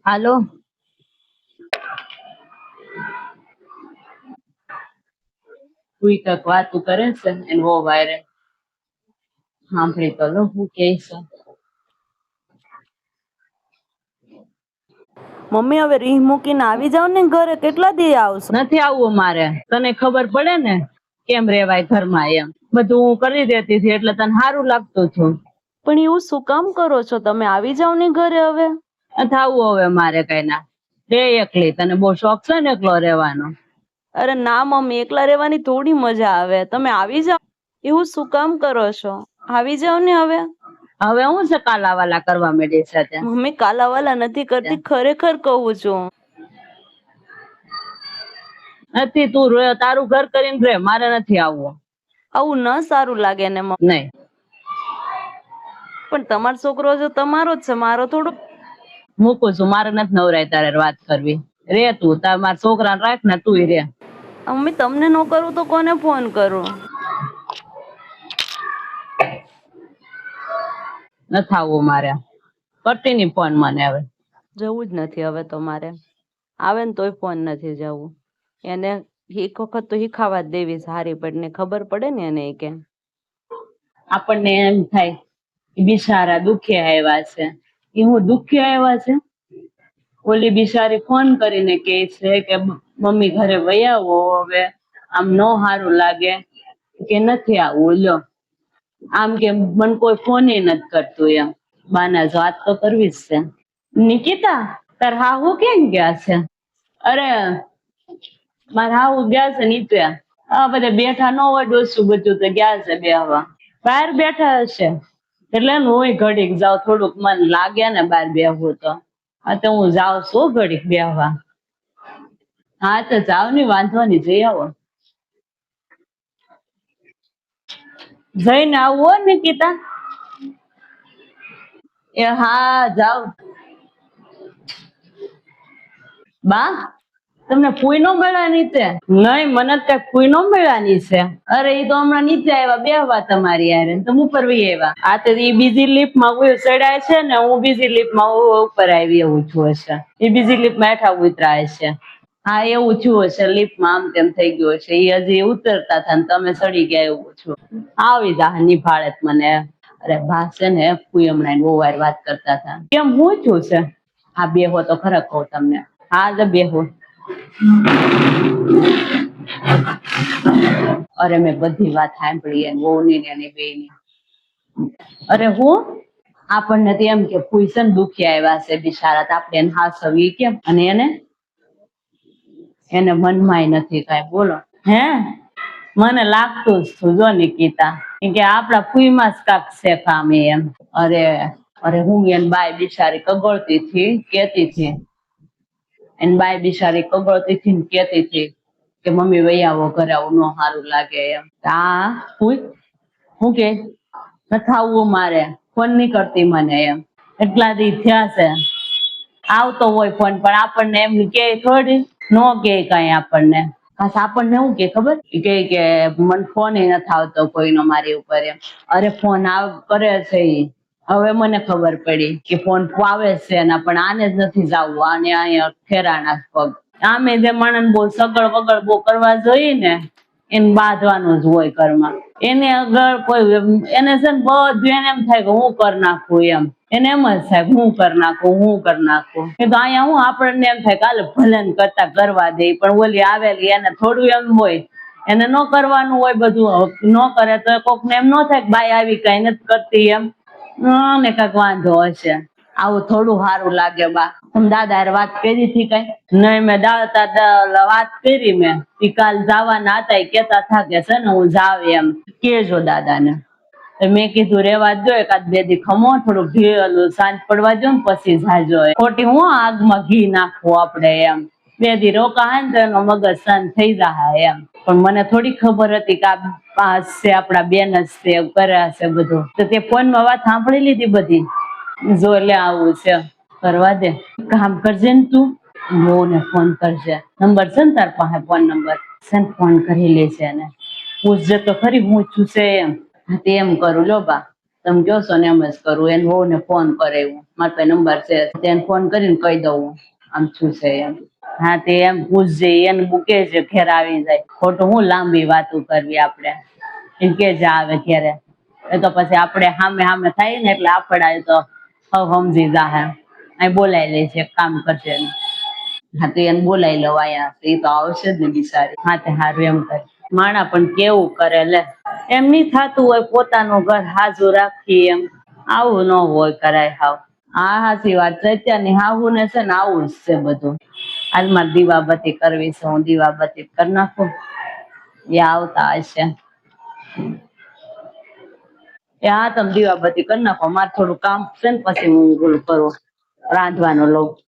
હાલો. કોઈ કઈક વાતું કરે છે એને બહુ વાયરે સાંભળી તો લો હું કે છે. મમ્મી હવે રીહ મૂકીને આવી જાવ ને ઘરે, કેટલા દી આવશો? નથી આવવું મારે, તને ખબર પડે ને કેમ રેવાય ઘરમાં એમ. બધું હું કરી દેતી હતી એટલે તને સારું લાગતું હતું. પણ એવું શું કામ કરો છો તમે? આવી જાવ ને ઘરે હવે. નથી આવવું હવે મારે કઈ ના. રે એકલી, તને બહુ શોખ છે ને એકલો રહેવાનો. અરે ના મમ્મી, એકલા રહેવાની થોડી મજા આવે, તમે આવી જાવ. એવું શું કામ કરો છો? આવી જાવ ને હવે. હવે હું છે કાલાવાલા કરવા માંડી છે? મમ્મી કાલાવાલા નથી કરતી, ખરેખર કહું છું. નથી, તું તારું ઘર કરીને રે, મારે નથી આવવું. આવું ન સારું લાગે ને મમ્મી. નહીં, પણ તમારો છોકરો જો તમારો જ છે, મારો થોડો. મૂકું છું, મારે નથી નવરાય તારે વાત કરવી. રે તું તાર મારા છોકરાને રાખ ને, તું રે. મમ્મી તમને ન કરું તો કોને ફોન કરું? નથી આવવું મારે, કરતી ની ફોન મને હવે. જવું જ નથી હવે તો મારે. આવે ને તોય ફોન નથી જવું. એને એક વખત તો હિખાવા જ દેવી સારી પડને, ખબર પડે ને એને કે આપણને એમ થાય બિચારા દુખી આવ્યા છે. એ હું દુખી આવ્યા છે? ઓલી બિચારી ફોન કરીને કે છે કે મમ્મી ઘરે વહી આવો, હવે આમ ન સારું લાગે કે નથી આવું. લ્યો, આમ કે મને કોઈ ફોન નથી કરતું એમ. બાના જ વાત તો કરવી જ છે. નિકિતા, તાર હાહુ કેમ ગયા છે? અરે મારા હાહુ ગયા છે નીચે. આ બધા બેઠા ન હોય, ડોસું બધું તો ગયા છે બેહવા. બહાર બેઠા હશે એટલે હું ઘડીક જાઉં, થોડુંક મન લાગે ને બહાર બેહવું તો. હા તો હું જાઉં છું ઘડીક બેહવા. હા તો જાવ ને, વાંધો નહીં, જઈ આવો. જઈને આવું હો નિકિતા. એ હા જાવ. બા, તમને ફૂઈ નો મળ્યા નીચે? નહીં, મને કઈ ફૂઈ નો મળ્યાની છે. અરે એ તો હમણાં નીચે આવ્યા બેહવા તમારી યારે, તો ઉપર વહી આવ્યા. આ તો એ બીજી લિફ્ટ માં ચડાય છે ને, હું બીજી લિફ્ટ માં ઉપર આવી એવું છું હશે. એ બીજી લિફ્ટ માં હેઠા ઉતરાય છે. હા એવું થયું હશે, લિફ્ટ માં આમ તેમ થઈ ગયું હશે. એ હજી ઉતરતા હતા ને તમે ચડી ગયા એવું છું. આવી જા નિભાળે મને. અરે બા છે ને ફૂઈ હમણાં બહુ વાર વાત કરતા હતા. કેમ હું થયું છે? હા બેહો તો ખરા કહું તમને. હા તો બેહો. અરે મેં બધી વાત સાંભળી એની વહુની ને એની બેયની. અરે હું આપણને તો એમ કે ફૂઈ છે ને દુખી આવ્યા છે બિચારા, આપણે એને હાસવી કેમ? અને એને મનમાંય નથી કઈ. બોલો હે? મને લાગતું જ તું જો નિકિતા, કે આપડા ફૂઈમાં જ કાક છે ખામી એમ. અરે હું એની બાઈ બિચારી કગળતી થી કેતી થી, એની બાઈ બિચારી કગળતી થી ને કેતી થી કે મમ્મી વહી આવો ઘરે, આવું ન સારું લાગે એમ. હા ફૂઈ હું કે નથી આવવું મારે, ફોન નહીં કરતી મને એમ. એટલા દી થયા છે. આવતો હોય ફોન, પણ આપણને એમ કે થોડી નો કે કઈ આપણને. ખાસ આપણને શું કે ખબર કે મને ફોન નથી આવતો કોઈનો મારી ઉપર એમ. અરે ફોન કરે છે ઈ. હવે મને ખબર પડી કે ફોન આવે છે એના, પણ આને જ નથી જવું. આને અહીંયા ફેરાના પગ. આમે જે માણસ બહુ સગળ વગળ બહુ કરવા જોઈએ ને, એને બાંધવાનું જ હોય ઘરમાં. એને આગળ કોઈ એને છે ને બધું એને એમ થાય કે હું કરી નાખું એમ. એને એમ જ થાય હું કરી નાખું, હું કરી નાખું. એ તો અહીંયા હું આપણને એમ થાય કાલે ભલે કરતા કરવા દે, પણ ઓલી આવેલી એને થોડું એમ હોય, એને ન કરવાનું હોય બધું. ન કરે તો કોકને એમ ન થાય કે બાઈ આવી કઈ નથી કરતી એમ. ને કઈક વાંધો હશે. આવું થોડું સારું લાગે બા. તમે દાદા હારે વાત કરી હતી કઈ? નહીં, મેં દાદા વાત કરી. મેં કાલ જવાના હતા, કેતા થા કે છે ને હું જાવ એમ કેજો દાદાને. મેં કીધું રેવા દો, એકાદ બે દી ખમો, થોડુંક ઘી સાંજ પડવા દો ને પછી જાજો. ખોટી હું આગમાં ઘી નાખવું આપડે એમ. 2 દી રોકા હે ને તો એનો મગજ શાંત થઈ જાય એમ. પણ મને થોડી ખબર હતી કે આ પાંચ છે આપડા બેન જ છે, કર્યા છે બધું. તો તે ફોન માં વાત સાંભળી લીધી બધી. જો લે આવું છે, કરવા દે. કામ કરજે ને તું, ને ફોન કરજે. નંબર છે ને તાર પાસે? ફોન નંબર છે ને, ફોન કરી લેજે એને. પૂછજે તો ખરી હું છું છે એમ. એમ કરું લો બા, તમે કહો છો ને એમ જ કરું. એને વહુ ને ફોન કરે એવું મારા પાસે નંબર છે, તેને ફોન કરીને કહી દઉં આમ શું છે એમ. હા તે એમ પૂછજે, એને મૂકે છે ઘેર આવી જાય, ખોટું હું લાંબી વાતો કરવી આપણે. એમ કે જ આવે ઘેરે, એ તો પછી આપણે સામે સામે થાય ને એટલે આપડા તો સમજી જાહે. અહીં બોલાવી લે છે, કામ કરશે ને. હા તો એને બોલાવી લઉં અહીંયા, એ તો આવશે જ ને બિચારી. હા તે હારું એમ કરે. માણા પણ કેવું કરે લે, એમ નહીં થતું હોય પોતાનું ઘર હાજુ રાખી એમ, આવું ન હોય કરાય હાવ. હા સાચી વાત છે, અત્યારની હાહુ ને છે ને આવું જ છે બધું. હાલ મારે દીવાબત્તી કરવી છે, હું દીવાબત્તી કરી નાખું. એ આવતા હશે. એ હા તમે દીવાબત્તી કરી નાખો, મારે થોડું કામ છે ને પછી હું ઓલું કરું, રાંધવાનું લઉં.